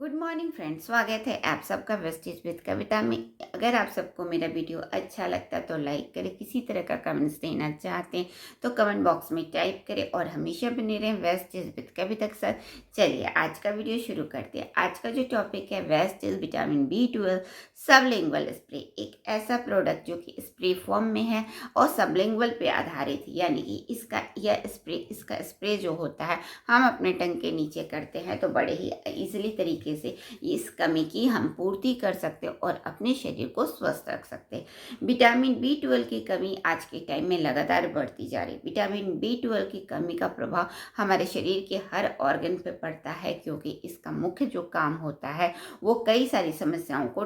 Good morning friends, स्वागत है आप सबका वेस्टेज विद कविता में। अगर आप सबको मेरा वीडियो अच्छा लगता है तो लाइक करें, किसी तरह का कमेंट्स देना चाहते हैं तो कमेंट बॉक्स में टाइप करें और हमेशा बने रहें वेस्टेज विद कविता के साथ। चलिए आज का वीडियो शुरू करते हैं। आज का जो टॉपिक है wastage vitamin B12 sublingual spray, एक ऐसा प्रोडक्ट जो कि स्प्रे फॉर्म में है और सबलिंगुअल पे आधारित, यानी कि इसका स्प्रे जो होता है हम अपने टंग के नीचे करते हैं तो बड़े ही इजीली तरीके से इस कमी की हम पूर्ति कर सकते हैं और अपने शरीर को स्वस्थ रख सकते हैं। विटामिन B12 की कमी आज के टाइम में लगातार बढ़ती जा रही है। विटामिन B12 की कमी का प्रभाव हमारे शरीर के हर ऑर्गन पे पड़ता है, क्योंकि इसका मुख्य जो काम होता है वो कई सारी समस्याओं को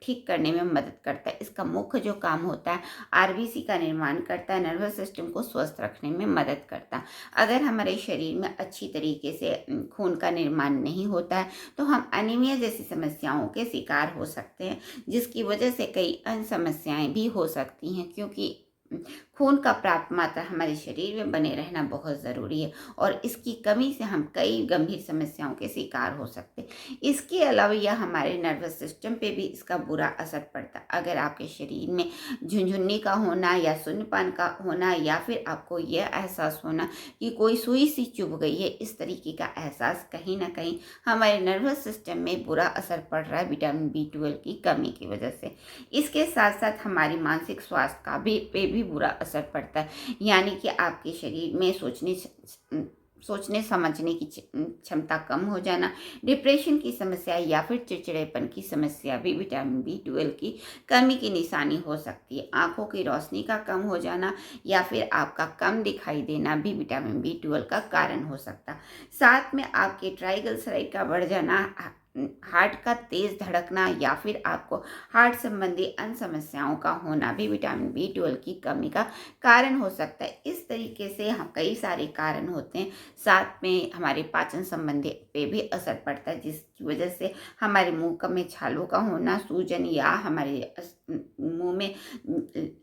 ठीक करने में मदद करता है। इसका मुख्य जो काम होता है RBC का निर्माण करता है, नर्वस सिस्टम को स्वस्थ रखने में मदद करता है। अगर हमारे शरीर में अच्छी तरीके से खून का निर्माण नहीं होता है तो हम एनीमिया जैसी समस्याओं के शिकार हो सकते हैं, जिसकी वजह से कई अन्य समस्याएं भी हो सकती हैं, क्योंकि खून का पर्याप्त मात्रा हमारे शरीर में बने रहना बहुत ज़रूरी है और इसकी कमी से हम कई गंभीर समस्याओं के शिकार हो सकते हैं। इसके अलावा यह हमारे नर्वस सिस्टम पे भी इसका बुरा असर पड़ता है। अगर आपके शरीर में झुनझुन्नी का होना या शून्यपान का होना या फिर आपको यह एहसास होना कि कोई सुई सी चुभ गई है, इस तरीके का एहसास कहीं ना कहीं हमारे नर्वस सिस्टम में बुरा असर पड़ रहा है विटामिन B12 की कमी की वजह से। इसके साथ साथ हमारी मानसिक स्वास्थ्य का भी बुरा असर पड़ता है, यानी कि आपके शरीर में सोचने समझने की क्षमता कम हो जाना, डिप्रेशन की समस्या या फिर चिड़चिड़ेपन की समस्या भी विटामिन B12 की कमी की निशानी हो सकती है। आंखों की रोशनी का कम हो जाना या फिर आपका कम दिखाई देना भी विटामिन B12 का कारण हो सकता है। साथ में आपके ट्राइग्लिसराइड का बढ़ जाना, हार्ट का तेज धड़कना या फिर आपको हार्ट संबंधी अन्य समस्याओं का होना भी विटामिन B12 की कमी का कारण हो सकता है। इस तरीके से हम कई सारे कारण होते हैं। साथ में हमारे पाचन संबंधी पे भी असर पड़ता है, जिसकी वजह से हमारे मुंह में छालों का होना, सूजन या हमारे मुंह में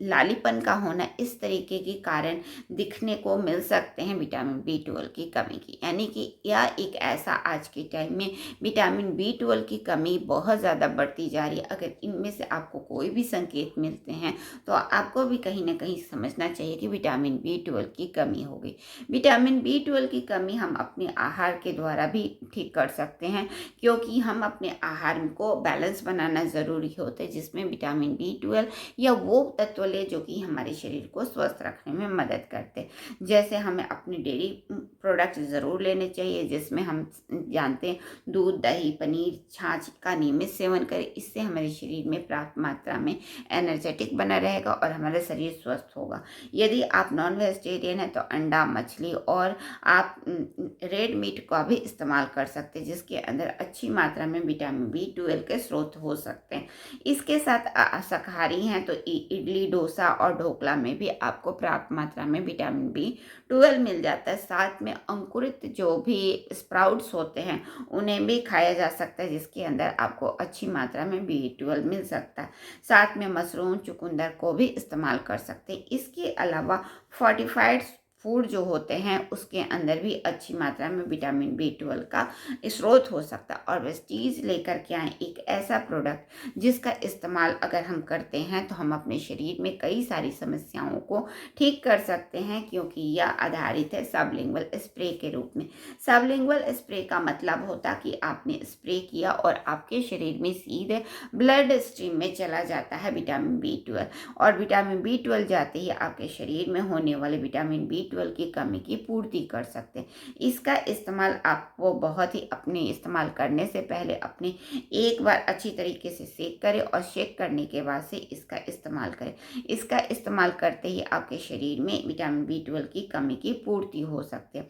लालीपन का होना, इस तरीके के कारण दिखने को मिल सकते हैं विटामिन B12 की कमी की। यानी कि यह एक ऐसा आज के टाइम में विटामिन B12 की कमी बहुत ज़्यादा बढ़ती जा रही है। अगर इनमें से आपको कोई भी संकेत मिलते हैं तो आपको भी कहीं ना कहीं समझना चाहिए कि विटामिन B12 की कमी हो गई। विटामिन B12 की कमी हम अपने आहार के द्वारा भी ठीक कर सकते हैं, क्योंकि हम अपने आहार को बैलेंस बनाना ज़रूरी होता है, जिसमें विटामिन B12 या वो तत्व ले जो कि हमारे शरीर को स्वस्थ रखने में मदद करते हैं। जैसे हमें अपनी डेयरी प्रोडक्ट ज़रूर लेने चाहिए, जिसमें हम जानते हैं दूध, दही, पनीर, छाछ का नियमित सेवन करें। इससे हमारे शरीर में पर्याप्त मात्रा में एनर्जेटिक बना रहेगा और हमारा शरीर स्वस्थ होगा। यदि आप नॉन वेजिटेरियन हैं तो अंडा, मछली और आप रेड मीट का भी इस्तेमाल कर सकते हैं, जिसके अंदर अच्छी मात्रा में विटामिन B12 के स्रोत हो सकते हैं। इसके साथ शाकाहारी हैं तो इडली, डोसा और ढोकला में भी आपको पर्याप्त मात्रा में विटामिन B12 मिल जाता है। साथ में अंकुरित जो भी स्प्राउट्स होते हैं उन्हें भी खाया जा सकता है, जिसके अंदर आपको अच्छी मात्रा में B12 मिल सकता है। साथ में मशरूम, चुकंदर को भी इस्तेमाल कर सकते हैं। इसके अलावा फोर्टिफाइड फूड जो होते हैं उसके अंदर भी अच्छी मात्रा में विटामिन B12 का स्रोत हो सकता है। और वेस्टीज लेकर के आए एक ऐसा प्रोडक्ट जिसका इस्तेमाल अगर हम करते हैं तो हम अपने शरीर में कई सारी समस्याओं को ठीक कर सकते हैं, क्योंकि यह आधारित है सबलिंगुअल स्प्रे के रूप में। सबलिंगुअल स्प्रे का मतलब होता कि आपने स्प्रे किया और आपके शरीर में सीधे ब्लड स्ट्रीम में चला जाता है विटामिन B12, और विटामिन B12 जाते ही आपके शरीर में होने वाले विटामिन B12 की कमी की पूर्ति कर सकते हैं। इसका इस्तेमाल आपको बहुत ही अपने इस्तेमाल करने से पहले अपने एक बार अच्छी तरीके से सेक करें और शेक करने के बाद से इसका इस्तेमाल करें। इसका इस्तेमाल करते ही आपके शरीर में विटामिन B12 की कमी की पूर्ति हो सकती है।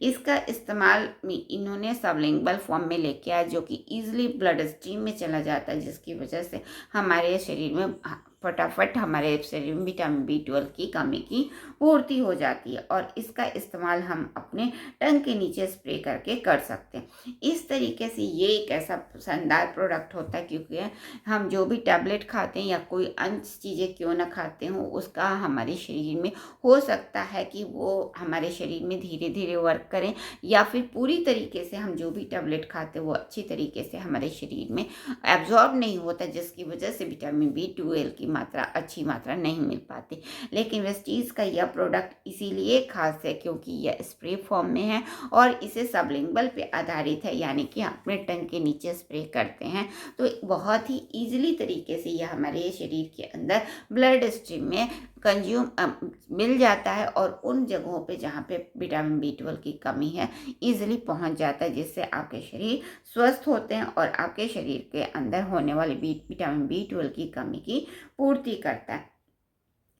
इसका इस्तेमाल इन्होंने सबलिंगुअल फॉर्म में लेके आया, जो कि ईजिली ब्लड स्ट्रीम में चला जाता है, जिसकी वजह से हमारे शरीर में फटाफट हमारे शरीर में विटामिन बी 12 की कमी की पूर्ति हो जाती है और इसका इस्तेमाल हम अपने टंग के नीचे स्प्रे करके कर सकते हैं। इस तरीके से ये एक ऐसा शानदार प्रोडक्ट होता है, क्योंकि हम जो भी टैबलेट खाते हैं या कोई अन्य चीज़ें क्यों ना खाते हों, उसका हमारे शरीर में हो सकता है कि वो हमारे शरीर में धीरे धीरे वर्क करें, या फिर पूरी तरीके से हम जो भी टैबलेट खाते हैं वो अच्छी तरीके से हमारे शरीर में एब्जॉर्ब नहीं होता, जिसकी वजह से विटामिन बी 12 की मात्रा अच्छी मात्रा नहीं मिल पाती। लेकिन वेस्टीज का यह प्रोडक्ट इसीलिए खास है क्योंकि यह स्प्रे फॉर्म में है और इसे सबलिंगुअल पे आधारित है, यानी कि अपने टंग के नीचे स्प्रे करते हैं तो बहुत ही ईजिली तरीके से यह हमारे शरीर के अंदर ब्लड स्ट्रीम में मिल जाता है और उन जगहों पे जहाँ पे विटामिन बी 12 की कमी है ईजिली पहुँच जाता है, जिससे आपके शरीर स्वस्थ होते हैं और आपके शरीर के अंदर होने वाले विटामिन बी 12 की कमी की पूर्ति करता है।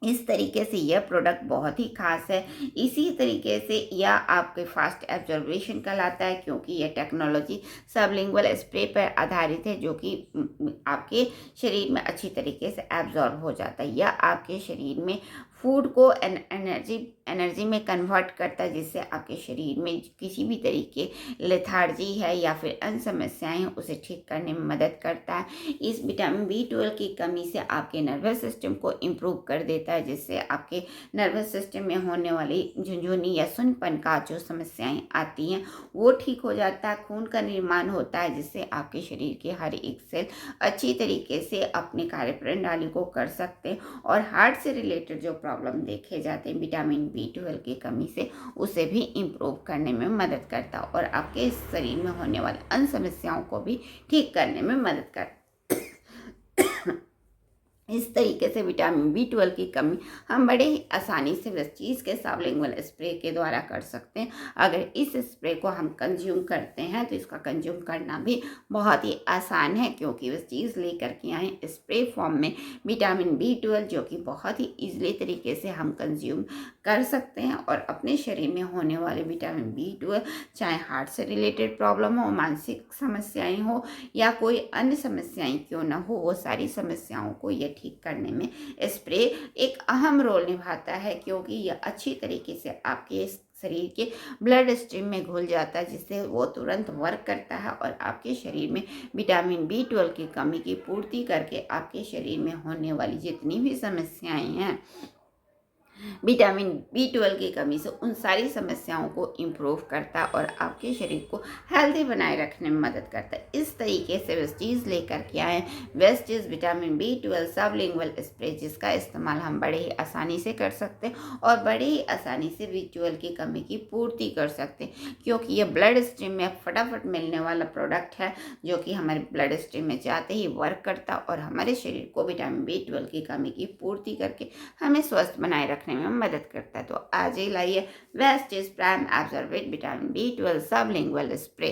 इस तरीके से यह प्रोडक्ट बहुत ही खास है। इसी तरीके से यह आपके फास्ट एब्जॉर्बेशन कहलाता है, क्योंकि यह टेक्नोलॉजी सबलिंगुअल स्प्रे पर आधारित है, जो कि आपके शरीर में अच्छी तरीके से एब्जॉर्ब हो जाता है। यह आपके शरीर में फूड को एनर्जी में कन्वर्ट करता है, जिससे आपके शरीर में किसी भी तरीके लेथार्जी है या फिर अन्य समस्याएं हैं उसे ठीक करने में मदद करता है। इस विटामिन बी 12 की कमी से आपके नर्वस सिस्टम को इम्प्रूव कर देता है, जिससे आपके नर्वस सिस्टम में होने वाली झुंझुनी या सुन्नपन का जो समस्याएं आती हैं वो ठीक हो जाता है। खून का निर्माण होता है, जिससे आपके शरीर के हर एक सेल अच्छी तरीके से अपने कार्य प्रणाली को कर सकते हैं और हार्ट से रिलेटेड जो प्रॉब्लम देखे जाते हैं विटामिन बी 12 की कमी से, उसे भी इम्प्रूव करने में मदद करता है और आपके शरीर में होने वाले अन्य समस्याओं को भी ठीक करने में मदद करता है। इस तरीके से विटामिन बी 12 की कमी हम बड़े ही आसानी से वेस्टीज के सबलिंगुअल स्प्रे के द्वारा कर सकते हैं। अगर इस स्प्रे को हम कंज्यूम करते हैं तो इसका कंज्यूम करना भी बहुत ही आसान है, क्योंकि वेस्टीज लेकर के आए स्प्रे फॉर्म में विटामिन बी 12 जो कि बहुत ही ईजिली तरीके से हम कंज्यूम कर सकते हैं और अपने शरीर में होने वाले विटामिन बी 12 चाहे हार्ट से रिलेटेड प्रॉब्लम हो, मानसिक समस्याएँ हो या कोई अन्य समस्याएँ क्यों ना हो, वो सारी समस्याओं को ये ठीक करने में स्प्रे एक अहम रोल निभाता है, क्योंकि यह अच्छी तरीके से आपके शरीर के ब्लड स्ट्रीम में घुल जाता है, जिससे वो तुरंत वर्क करता है और आपके शरीर में विटामिन बी 12 की कमी की पूर्ति करके आपके शरीर में होने वाली जितनी भी समस्याएं हैं विटामिन बी 12 की कमी से, उन सारी समस्याओं को इम्प्रूव करता है और आपके शरीर को हेल्दी बनाए रखने में मदद करता है। इस तरीके से वेस्टीज लेकर के आए Vestige vitamin B 12 sublingual spray, जिसका इस्तेमाल हम बड़े ही आसानी से कर सकते हैं और बड़े ही आसानी से बी 12 की कमी की पूर्ति कर सकते हैं, क्योंकि ये ब्लड स्ट्रीम में फटाफट मिलने वाला प्रोडक्ट है, जो कि हमारे ब्लड स्ट्रीम में जाते ही वर्क करता और हमारे शरीर को विटामिन बी 12 की कमी की पूर्ति करके हमें स्वस्थ बनाए रखने में मदद करता है। तो आज ही लाइए Vestige prime absorbate vitamin B 12 sublingual spray.